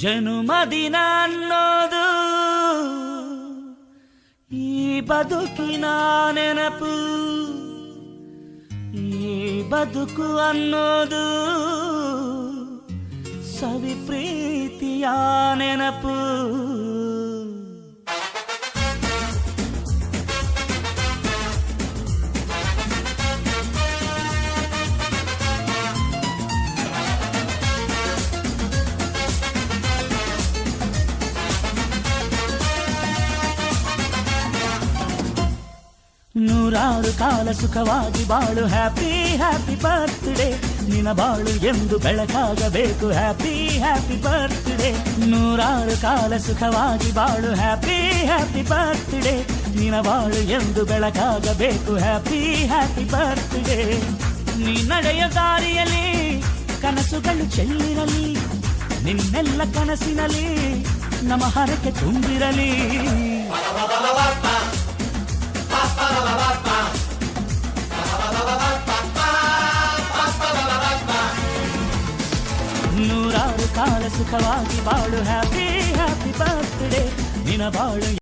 ಜನುಮದಿನ ಅನ್ನೋದು ಈ ಬದುಕಿನ ನೆನಪು, ಈ ಬದುಕು ಅನ್ನೋದು ಸವಿ ಪ್ರೀತಿಯ ನೆನಪು. ನೂರಾರು ಕಾಲ ಸುಖವಾಗಿ ಬಾಳು, ಹ್ಯಾಪಿ ಹ್ಯಾಪಿ ಬರ್ತ್ಡೇ. ನಿನ್ನ ಬಾಳು ಎಂದು ಬೆಳಕಾಗಬೇಕು, ಹ್ಯಾಪಿ ಹ್ಯಾಪಿ ಬರ್ತ್ಡೇ. ನೂರಾರು ಕಾಲ ಸುಖವಾಗಿ ಬಾಳು, ಹ್ಯಾಪಿ ಹ್ಯಾಪಿ ಬರ್ತ್ಡೇ. ನಿನ್ನ ಬಾಳು ಎಂದು ಬೆಳಕಾಗಬೇಕು, ಹ್ಯಾಪಿ ಹ್ಯಾಪಿ ಬರ್ತ್ಡೇ. ನೀ ನಡೆಯ ದಾರಿಯಲ್ಲಿ ಕನಸುಗಳು ಚೆಲ್ಲಿರಲಿ, ನಿನ್ನೆಲ್ಲ ಕನಸಿನಲ್ಲಿ ನಮ್ಮ ಹರಕೆ ತುಂಬಿರಲಿ. ನೂರಾರು ಕಾಲ ಸುಖವಾಗಿ ಬಾಳು, ಹ್ಯಾಪಿ ಹ್ಯಾಪಿ ಬರ್ತ್ಡೇ. ನಿನ್ನ ಬಾಳು